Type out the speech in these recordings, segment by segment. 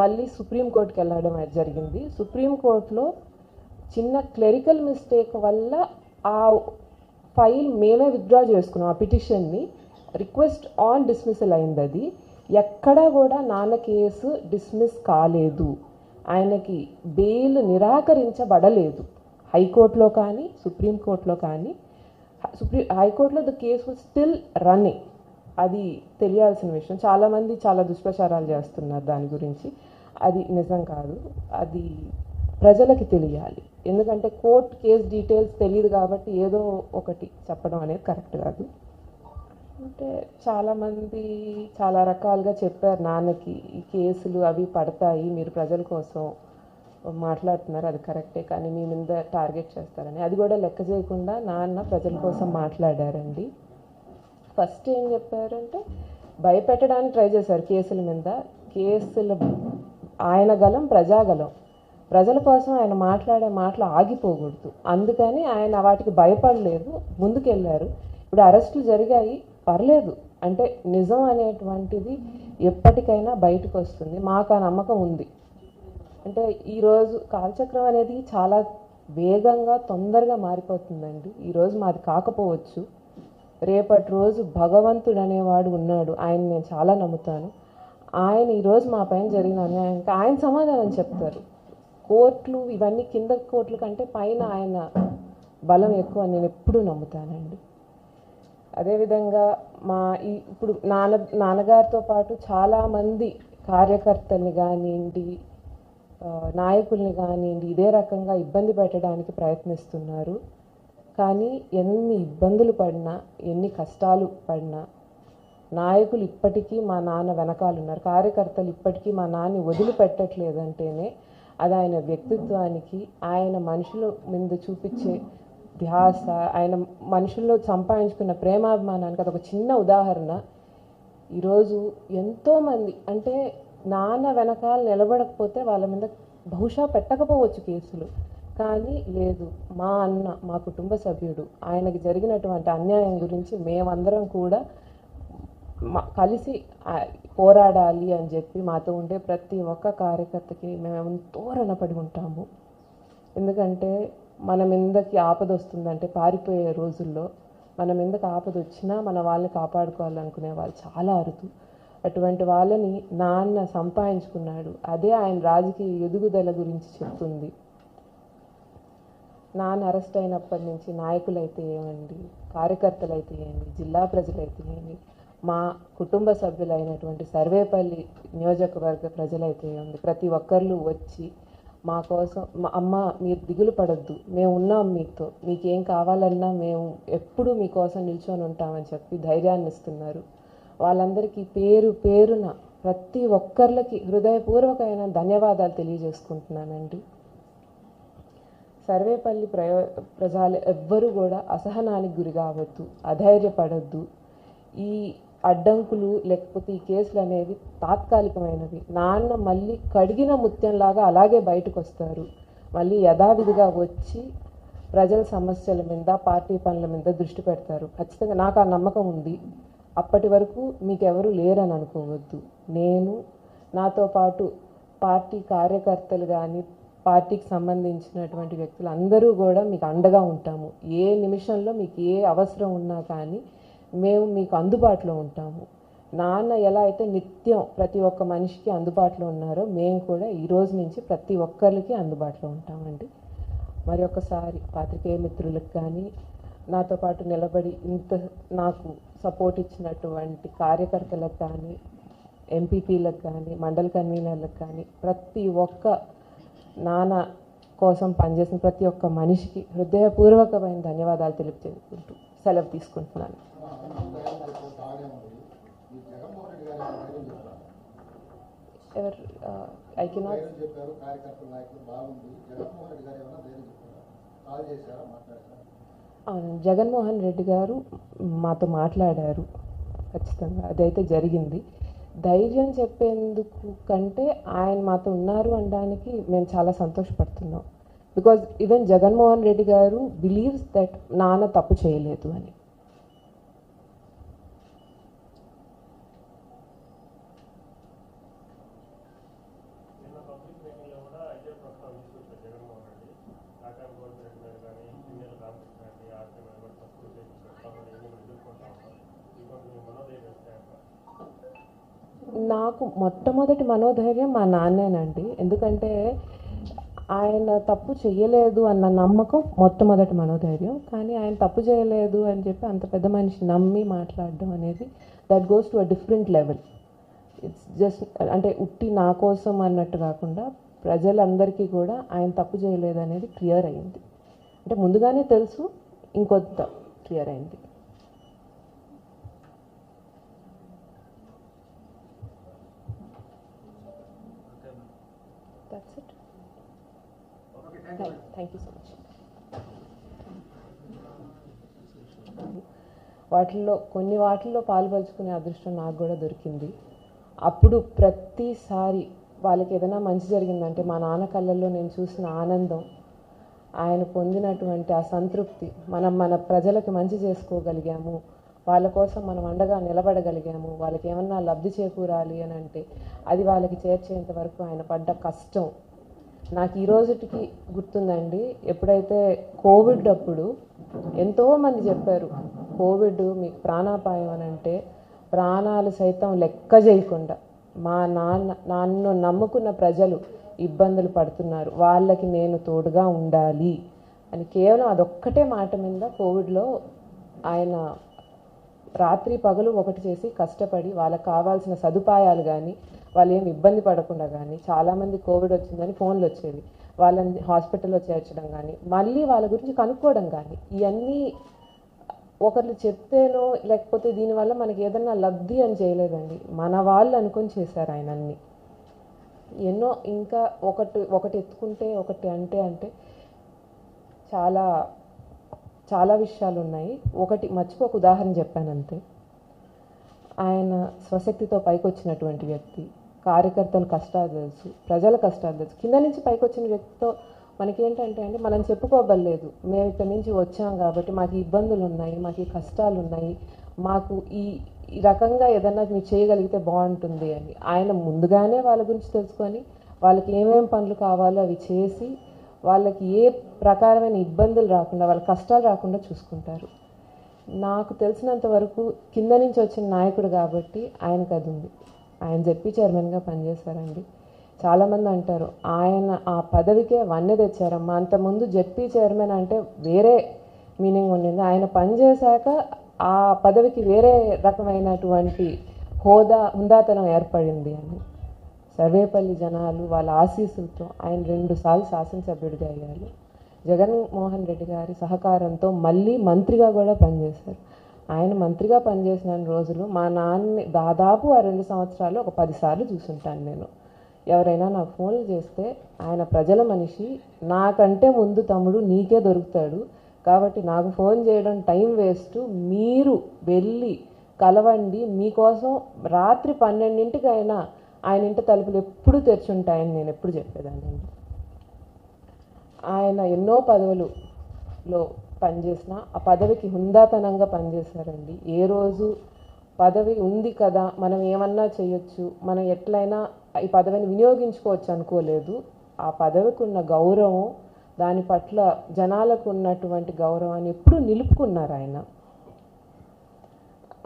మళ్ళీ సుప్రీంకోర్టుకి వెళ్ళడం జరిగింది. సుప్రీంకోర్టులో చిన్న క్లెరికల్ మిస్టేక్ వల్ల ఆ ఫైల్ మేమే విత్డ్రా చేసుకున్నాం. ఆ పిటిషన్ని రిక్వెస్ట్ ఆన్ డిస్మిసల్ అయింది. అది ఎక్కడా కూడా నాన్న కేసు డిస్మిస్ కాలేదు, ఆయనకి బెయిల్ నిరాకరించబడలేదు. హైకోర్టులో కానీ సుప్రీంకోర్టులో కానీ, హైకోర్టులో the case was still running. అది తెలియాల్సిన విషయం. చాలామంది చాలా దుష్ప్రచారాలు చేస్తున్నారు దాని గురించి. అది నిజం కాదు, అది ప్రజలకి తెలియాలి. ఎందుకంటే కోర్ట్ కేస్ డీటెయిల్స్ తెలియదు కాబట్టి ఏదో ఒకటి చెప్పడం అనేది కరెక్ట్ కాదు. అంటే చాలామంది చాలా రకాలుగా చెప్పారు నాన్నకి, ఈ కేసులు అవి పడతాయి, మీరు ప్రజల కోసం మాట్లాడుతున్నారు, అది కరెక్టే, కానీ మీ మీద టార్గెట్ చేస్తారని. అది కూడా లెక్క చేయకుండా నాన్న ప్రజల కోసం మాట్లాడారండి. ఫస్ట్ ఏం చెప్పారంటే భయపెట్టడానికి ట్రై చేశారు కేసుల మీద. కేసులు ఆయన గలం ప్రజాగలం, ప్రజల కోసం ఆయన మాట్లాడే మాటలు ఆగిపోకూడదు. అందుకని ఆయన వాటికి భయపడలేదు, ముందుకెళ్ళారు. ఇప్పుడు అరెస్టులు జరిగాయి, పర్లేదు. అంటే నిజం అనేటువంటిది ఎప్పటికైనా బయటకు వస్తుంది, మాకు ఆ నమ్మకం ఉంది. అంటే ఈరోజు కాలచక్రం అనేది చాలా వేగంగా తొందరగా మారిపోతుందండి. ఈరోజు మాది కాకపోవచ్చు, రేపటి రోజు భగవంతుడు అనేవాడు ఉన్నాడు, ఆయన నేను చాలా నమ్ముతాను. ఆయన ఈరోజు మా పైన జరిగిన అన్యాయానికి ఆయన సమాధానం చెప్తారు. కోర్టులు ఇవన్నీ కింద కోర్టుల కంటే పైన ఆయన బలం ఎక్కువ నేను ఎప్పుడూ నమ్ముతానండి. అదేవిధంగా ఇప్పుడు నాన్నగారితో పాటు చాలామంది కార్యకర్తల్ని కానివ్వండి, నాయకుల్ని కానివ్వండి ఇదే రకంగా ఇబ్బంది పెట్టడానికి ప్రయత్నిస్తున్నారు. కానీ ఎన్ని ఇబ్బందులు పడినా, ఎన్ని కష్టాలు పడినా నాయకులు ఇప్పటికీ మా నాన్న వెనకాల ఉన్నారు, కార్యకర్తలు ఇప్పటికీ మా నాన్ని వదిలిపెట్టట్లేదంటేనే అది ఆయన వ్యక్తిత్వానికి, ఆయన మనుషుల మీద చూపించే ధ్యాస, ఆయన మనుషుల్లో సంపాదించుకున్న ప్రేమాభిమానానికి అదొక చిన్న ఉదాహరణ. ఈరోజు ఎంతోమంది అంటే నాన్న వెనకాల నిలబడకపోతే వాళ్ళ మీద బహుశా పెట్టకపోవచ్చు కేసులు, కానీ లేదు, మా అన్న, మా కుటుంబ సభ్యుడు, ఆయనకి జరిగినటువంటి అన్యాయం గురించి మేమందరం కూడా కలిసి పోరాడాలి అని చెప్పి మాతో ఉండే ప్రతి ఒక్క కార్యకర్తకి మేము ఎంతో రుణపడి ఉంటాము. ఎందుకంటే మన మీదకి ఆపద వస్తుందంటే పారిపోయే రోజుల్లో మన మీదకి ఆపద వచ్చినా మన వాళ్ళని కాపాడుకోవాలనుకునే వాళ్ళు చాలా అరుదు. అటువంటి వాళ్ళని నాన్న సంపాదించుకున్నాడు. అదే ఆయన రాజకీయ ఎదుగుదల గురించి చెప్తుంది. నాన్న అరెస్ట్ అయినప్పటి నుంచి నాయకులైతే ఏమండి, కార్యకర్తలైతే ఏంటి, జిల్లా ప్రజలైతే ఏంటి, మా కుటుంబ సభ్యులైనటువంటి సర్వేపల్లి నియోజకవర్గ ప్రజలైతే ఉంది, ప్రతి ఒక్కళ్ళు వచ్చి మా కోసం, మా అమ్మ మీరు దిగులు పడొద్దు, మేము ఉన్నాం మీతో, మీకేం కావాలన్నా మేము ఎప్పుడూ మీకోసం నిల్చొని ఉంటామని చెప్పి ధైర్యాన్ని ఇస్తున్నారు. వాళ్ళందరికీ పేరు పేరున ప్రతి ఒక్కరికి హృదయపూర్వకమైన ధన్యవాదాలు తెలియజేసుకుంటున్నానండి. సర్వేపల్లి ప్రజలు ఎవ్వరూ కూడా అసహనానికి గురి కావద్దు, అధైర్యపడద్దు. ఈ అడ్డంకులు లేకపోతే ఈ కేసులు అనేవి తాత్కాలికమైనవి. నాన్న మళ్ళీ కడిగిన ముత్యంలాగా అలాగే బయటకు వస్తారు, మళ్ళీ యథావిధిగా వచ్చి ప్రజల సమస్యల మీద, పార్టీ పనుల మీద దృష్టి పెడతారు. ఖచ్చితంగా నాకు ఆ నమ్మకం ఉంది. అప్పటి వరకు మీకెవరు లేరని అనుకోవద్దు. నేను, నాతో పాటు పార్టీ కార్యకర్తలు కానీ, పార్టీకి సంబంధించినటువంటి వ్యక్తులు అందరూ కూడా మీకు అండగా ఉంటాము. ఏ నిమిషంలో మీకు ఏ అవసరం ఉన్నా కానీ మేము మీకు అందుబాటులో ఉంటాము. నాన్న ఎలా అయితే నిత్యం ప్రతి ఒక్క మనిషికి అందుబాటులో ఉన్నారో మేము కూడా ఈ రోజు నుంచి ప్రతి ఒక్కరికి అందుబాటులో ఉంటామండి. మరి ఒకసారి పాత్రికేయ మిత్రులకు కానీ, నాతో పాటు నిలబడి ఇంత నాకు సపోర్ట్ ఇచ్చినటువంటి కార్యకర్తలకు కానీ, ఎంపీపీలకు కానీ, మండల కన్వీనర్లకు కానీ, ప్రతి ఒక్క నాన్న కోసం పనిచేసిన ప్రతి ఒక్క మనిషికి హృదయపూర్వకమైన ధన్యవాదాలు తెలుపుకుంటూ సెలవు తీసుకుంటున్నాను. I cannot. జగన్మోహన్ రెడ్డి గారు మాతో మాట్లాడారు, ఖచ్చితంగా అదైతే జరిగింది. ధైర్యం చెప్పేందుకు కంటే ఆయన మాతో ఉన్నారు అనడానికి మేము చాలా సంతోషపడుతున్నాం. బికాజ్ ఈవెన్ జగన్మోహన్ రెడ్డి గారు బిలీవ్స్ దట్ నాన్న తప్పు చేయలేదు అని. నాకు మొట్టమొదటి మనోధైర్యం మా నాన్నేనండి. ఎందుకంటే ఆయన తప్పు చెయ్యలేదు అన్న నమ్మకం మొట్టమొదటి మనోధైర్యం. కానీ ఆయన తప్పు చేయలేదు అని చెప్పి అంత పెద్ద మనిషి నమ్మి మాట్లాడడం అనేది that goes to a different level. It's just అంటే ఉట్టి నా కోసం అన్నట్టు కాకుండా ప్రజలందరికీ కూడా ఆయన తప్పు చేయలేదు అనేది క్లియర్ అయింది. అంటే ముందుగానే తెలుసు, ఇంకొంత క్లియర్ అయింది. That's it. Thank you so much. కొన్ని వాటిల్లో పాల్పంచుకునే అదృష్టం నాకు కూడా దొరికింది. అప్పుడు ప్రతిసారి వాళ్ళకి ఏదైనా మంచి జరిగిందంటే మా నాన్న కళ్ళల్లో నేను చూసిన ఆనందం, ఆయన పొందినటువంటి ఆ సంతృప్తి, మనం మన ప్రజలకు మంచి చేసుకోగలిగాము, వాళ్ళ కోసం మనం అండగా నిలబడగలిగాము, వాళ్ళకి ఏమన్నా లబ్ధి చేకూరాలి అని అంటే అది వాళ్ళకి చేర్చేంత వరకు ఆయన పడ్డ కష్టం నాకు ఈ రోజుకి గుర్తుందండి. ఎప్పుడైతే కోవిడ్ అప్పుడు ఎంతోమంది చెప్పారు, కోవిడ్ మీకు ప్రాణాపాయం అని అంటే ప్రాణాలు సైతం లెక్క చేయకుండా నన్ను నమ్ముకున్న ప్రజలు ఇబ్బందులు పడుతున్నారు, వాళ్ళకి నేను తోడుగా ఉండాలి అని కేవలం అదొక్కటే మాట మీద కోవిడ్లో ఆయన రాత్రి పగలు ఒకటి చేసి కష్టపడి వాళ్ళకి కావాల్సిన సదుపాయాలు కానీ వాళ్ళు ఏమి ఇబ్బంది పడకుండా కానీ, చాలామంది కోవిడ్ వచ్చిందని ఫోన్లు వచ్చేవి, వాళ్ళని హాస్పిటల్లో చేర్చడం కానీ మళ్ళీ వాళ్ళ గురించి కనుక్కోవడం కానీ ఇవన్నీ ఒకరు చెప్తేనో లేకపోతే దీనివల్ల మనకి ఏదన్నా లబ్ధి అని చేయలేదండి, మన వాళ్ళు అనుకొని చేశారు ఆయన అన్నీ. ఎన్నో ఇంకా ఒకటి ఎత్తుకుంటే ఒకటి అంటే చాలా చాలా విషయాలు ఉన్నాయి. ఒకటి మర్చిపోక ఉదాహరణ చెప్పాను అంతే. ఆయన స్వశక్తితో పైకి వచ్చినటువంటి వ్యక్తి, కార్యకర్తల కష్టాలు తెలుసు, ప్రజల కష్టాలు తెలుసు. కింద నుంచి పైకి వచ్చిన వ్యక్తితో మనకేంటంటే అండి మనం చెప్పుకోగలేదు, మేము ఇక్కడి నుంచి వచ్చాం కాబట్టి మాకు ఇబ్బందులు ఉన్నాయి, మాకు ఈ కష్టాలు ఉన్నాయి, మాకు ఈ రకంగా ఏదన్నా మీరు చేయగలిగితే బాగుంటుంది అని ఆయన ముందుగానే వాళ్ళ గురించి తెలుసుకొని వాళ్ళకి ఏమేమి పనులు కావాలో అవి చేసి వాళ్ళకి ఏ ప్రకారమైన ఇబ్బందులు రాకుండా వాళ్ళ కష్టాలు రాకుండా చూసుకుంటారు. నాకు తెలిసినంత వరకు కింద నుంచి వచ్చిన నాయకుడు కాబట్టి ఆయనకు అది ఉంది. ఆయన జెడ్పీ చైర్మన్గా పనిచేశారండి. చాలామంది అంటారు ఆయన ఆ పదవికే వన్నె తెచ్చారమ్మా, అంతకుముందు జెడ్పీ చైర్మన్ అంటే వేరే మీనింగ్ ఉండింది, ఆయన పనిచేశాక ఆ పదవికి వేరే రకమైనటువంటి హుందాతనం ఏర్పడింది అని. సర్వేపల్లి జనాలు వాళ్ళ ఆశీస్సులతో ఆయన 2 సార్లు శాసనసభ్యుడిగా అయ్యారు. జగన్మోహన్ రెడ్డి గారి సహకారంతో మళ్ళీ మంత్రిగా కూడా పనిచేశారు. ఆయన మంత్రిగా పనిచేసిన రోజులు మా నాన్నని దాదాపు ఆ 2 సంవత్సరాలు ఒక 10 సార్లు చూసుంటాను నేను. ఎవరైనా నాకు ఫోన్లు చేస్తే ఆయన ప్రజల మనిషి, నాకంటే ముందు తమ్ముడు నీకే దొరుకుతాడు కాబట్టి నాకు ఫోన్ చేయడం టైం వేస్ట్, మీరు వెళ్ళి కలవండి, మీకోసం రాత్రి 12ంటికైనా ఆయన ఇంటి తలుపులు ఎప్పుడు తెరిచుంటాయని నేను ఎప్పుడు చెప్పేదానండి. ఆయన ఎన్నో పదవులలో పనిచేసిన ఆ పదవికి హుందాతనంగా పనిచేశారండి. ఏ రోజు పదవి ఉంది కదా మనం ఏమన్నా చేయొచ్చు, మనం ఎట్లయినా ఈ పదవిని వినియోగించుకోవచ్చు అనుకోలేదు. ఆ పదవికి ఉన్న గౌరవం, దాని పట్ల జనాలకు ఉన్నటువంటి గౌరవాన్ని ఎప్పుడూ నిలుపుకున్నారు ఆయన.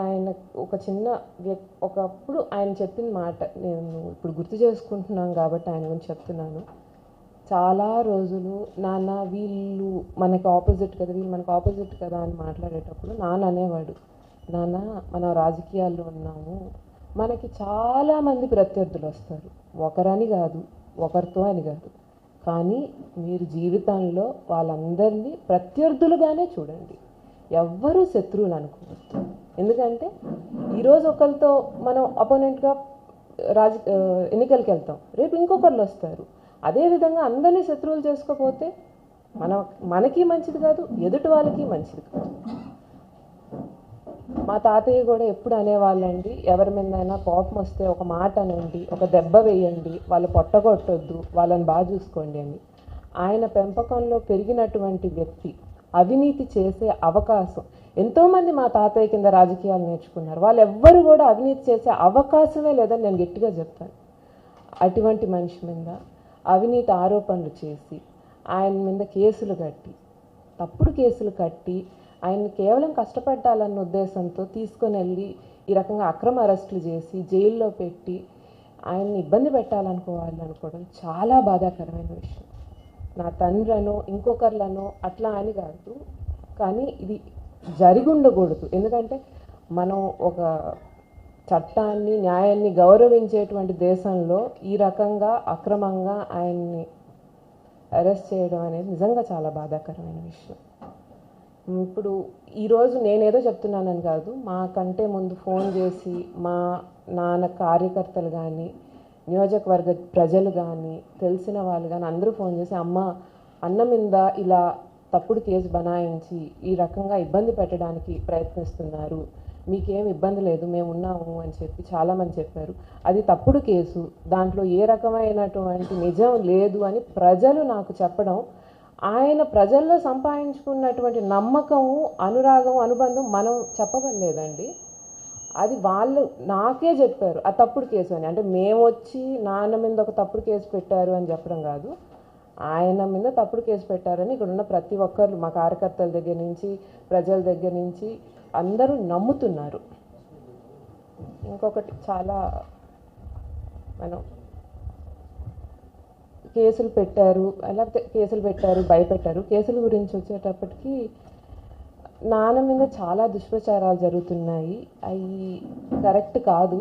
ఆయన ఒక చిన్న ఒకప్పుడు ఆయన చెప్పిన మాట నేను ఇప్పుడు గుర్తు చేసుకుంటున్నాను కాబట్టి ఆయన గురించి చెప్తున్నాను. చాలా రోజులు నాన్న వీళ్ళు మనకు ఆపోజిట్ కదా, వీళ్ళు మనకు ఆపోజిట్ కదా అని మాట్లాడేటప్పుడు నాన్న అనేవాడు, నాన్న మనం రాజకీయాల్లో ఉన్నాము, మనకి చాలామంది ప్రత్యర్థులు వస్తారు, ఒకరని కాదు ఒకరితో అని కాదు, కానీ మీరు జీవితంలో వాళ్ళందరినీ ప్రత్యర్థులుగానే చూడండి, ఎవ్వరూ శత్రువులు అనుకోవద్దు. ఎందుకంటే ఈరోజు ఒకరితో మనం అపోనెంట్గా ఎన్నికలకు వెళ్తాం, రేపు ఇంకొకళ్ళు వస్తారు. అదేవిధంగా అందరినీ శత్రువులు చేసుకోకపోతే మనకి మంచిది కాదు, ఎదుటి వాళ్ళకి మంచిది కాదు. మా తాతయ్య కూడా ఎప్పుడు అనేవాళ్ళండి, ఎవరి మీదైనా కోపం వస్తే ఒక మాట అనండి, ఒక దెబ్బ వేయండి, వాళ్ళు పొట్టగొట్టొద్దు, వాళ్ళని బాగా చూసుకోండి అని. ఆయన పెంపకంలో పెరిగినటువంటి వ్యక్తి అవినీతి చేసే అవకాశం, ఎంతోమంది మా తాతయ్య కింద రాజకీయాలు నేర్చుకున్నారు, వాళ్ళు ఎవ్వరు కూడా అవినీతి చేసే అవకాశమే లేదని నేను గట్టిగా చెప్తాను. అటువంటి మనిషి మీద అవినీతి ఆరోపణలు చేసి ఆయన మీద కేసులు కట్టి, తప్పుడు కేసులు కట్టి ఆయన్ని కేవలం కష్టపెట్టాలన్న ఉద్దేశంతో తీసుకొని వెళ్ళి ఈ రకంగా అక్రమ అరెస్టులు చేసి జైల్లో పెట్టి ఆయన్ని ఇబ్బంది పెట్టాలనుకోవడం చాలా బాధాకరమైన విషయం. నా తండ్రనో ఇంకొకర్లనో అట్లా అని కాదు, కానీ ఇది జరిగి ఉండకూడదు. ఎందుకంటే మనం ఒక చట్టాన్ని న్యాయాన్ని గౌరవించేటువంటి దేశంలో ఈ రకంగా అక్రమంగా ఆయన్ని అరెస్ట్ చేయడం అనేది నిజంగా చాలా బాధాకరమైన విషయం. ఇప్పుడు ఈరోజు నేనేదో చెప్తున్నానని కాదు, మాకంటే ముందు ఫోన్ చేసి మా నాన్న కార్యకర్తలు కానీ నియోజకవర్గ ప్రజలు కానీ తెలిసిన వాళ్ళు కానీ అందరూ ఫోన్ చేసి అన్న మీద ఇలా తప్పుడు కేసు బనాయించి ఈ రకంగా ఇబ్బంది పెట్టడానికి ప్రయత్నిస్తున్నారు, మీకేం ఇబ్బంది లేదు మేము ఉన్నాము అని చెప్పి చాలామంది చెప్పారు. అది తప్పుడు కేసు, దాంట్లో ఏ రకమైనటువంటి నిజం లేదు అని ప్రజలు నాకు చెప్పడం, ఆయన ప్రజల్లో సంపాదించుకున్నటువంటి నమ్మకము, అనురాగం, అనుబంధం మనం చెప్పలేదండి. అది వాళ్ళు నాకే చెప్పారు ఆ తప్పుడు కేసు అని. అంటే మేము వచ్చి నాన్న మీద ఒక తప్పుడు కేసు పెట్టారు అని చెప్పడం కాదు, ఆయన మీద తప్పుడు కేసు పెట్టారని ఇక్కడ ఉన్న ప్రతి ఒక్కరు, మా కార్యకర్తల దగ్గర నుంచి ప్రజల దగ్గర నుంచి అందరూ నమ్ముతున్నారు. ఇంకొకటి చాలా మనం కేసులు పెట్టారు, భయపెట్టారు. కేసుల గురించి వచ్చేటప్పటికి నాన్న మీద చాలా దుష్ప్రచారాలు జరుగుతున్నాయి, అవి కరెక్ట్ కాదు.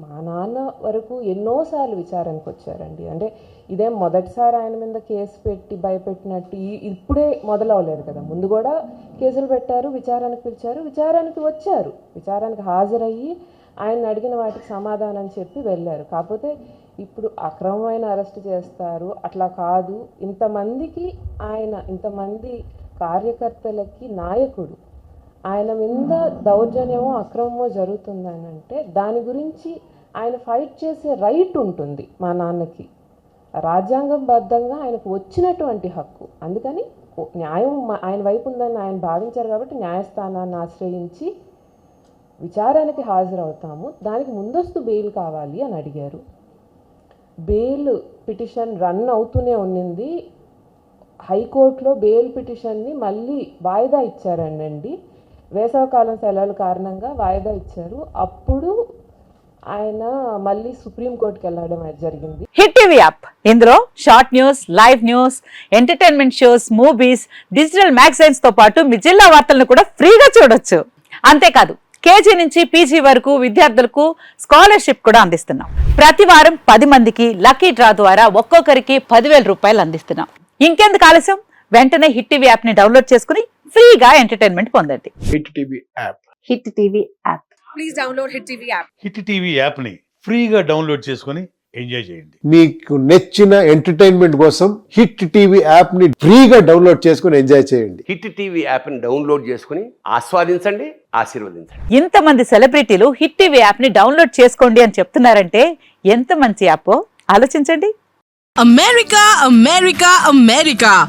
మా నాన్న వరకు ఎన్నోసార్లు విచారణకు వచ్చారండి. అంటే ఇదేం మొదటిసారి ఆయన మీద కేసు పెట్టి భయపెట్టినట్టు ఇప్పుడే మొదలవలేదు కదా, ముందు కూడా కేసులు పెట్టారు, విచారణకు పిలిచారు, విచారణకు వచ్చారు, విచారణకు హాజరయ్యి ఆయన అడిగిన వాటికి సమాధానం చెప్పి వెళ్ళారు. కాకపోతే ఇప్పుడు అక్రమమైన అరెస్ట్ చేస్తారు, అట్లా కాదు. ఇంతమంది కార్యకర్తలకి నాయకుడు, ఆయన మీద దౌర్జన్యమో అక్రమమో జరుగుతుందని అంటే దాని గురించి ఆయన ఫైట్ చేసే రైట్ ఉంటుంది మా నాన్నకి, రాజ్యాంగబద్ధంగా ఆయనకు వచ్చినటువంటి హక్కు. అందుకని న్యాయం ఆయన వైపు ఉందని ఆయన భావించారు కాబట్టి న్యాయస్థానాన్ని ఆశ్రయించి విచారణకి హాజరవుతాము, దానికి ముందస్తు బెయిల్ కావాలి అని అడిగారు. బెయిల్ పిటిషన్ రన్ అవుతూనే ఉన్నింది. హైకోర్టులో బెయిల్ పిటిషన్ని మళ్ళీ వాయిదా ఇచ్చారండి. వేసవకాలం సెలవుల కారణంగా వాయిదా ఇచ్చారు. అప్పుడు ఆయన మళ్ళీ సుప్రీంకోర్టుకి వెళ్ళడం జరిగింది. హిట్ టీవీ యాప్, ఇందులో short news, live news, entertainment shows, movies, digital magazines తో పాటు మీ జిల్లా వార్తలను కూడా ఫ్రీగా చూడొచ్చు. అంతేకాదు కేజీ నుంచి పీజీ వరకు విద్యార్థులకు స్కాలర్షిప్ కూడా అందిస్తున్నాం. ప్రతి వారం 10 మందికి లక్కీ డ్రా ద్వారా ఒక్కొక్కరికి 10,000 రూపాయలు అందిస్తున్నాం. ఇంకెందుకు ఆలస్యం, వెంటనే హిట్ టీవీ యాప్ ని డౌన్లోడ్ చేసుకుని ఫ్రీగా ఎంటర్టైన్మెంట్ పొందండి. Hit TV app. Hit TV app. Please download hit TV app. Hit TV app ని ఫ్రీగా డౌన్లోడ్ చేసుకుని ఎంజాయ్ చేయండి. మీకు నచ్చిన ఎంటర్టైన్మెంట్ కోసం హిట్ టీవీ యాప్ ని ఫ్రీగా డౌన్లోడ్ చేసుకుని ఎంజాయ్ చేయండి. హిట్ టీవీ యాప్ ని డౌన్లోడ్ చేసుకుని ఆస్వాదించండి, ఆశీర్వదించండి. ఇంతమంది సెలబ్రిటీలు హిట్ టీవీ యాప్ ని డౌన్లోడ్ చేసుకోండి అని చెప్తున్నారంటే ఎంత మంచి యాప్ ఆలోచించండి.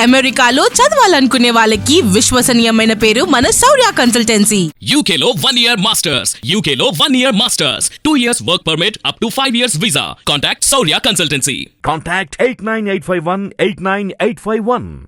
అమెరికాలో చదవాలనుకునే వాళ్ళకి విశ్వసనీయమైన పేరు మన శౌర్య కన్సల్టెన్సీ. UK లో 1 year masters. UK లో 1 year masters. 2 years work permit up to 5 years visa. Contact Saurya Consultancy. Contact 89851 89851.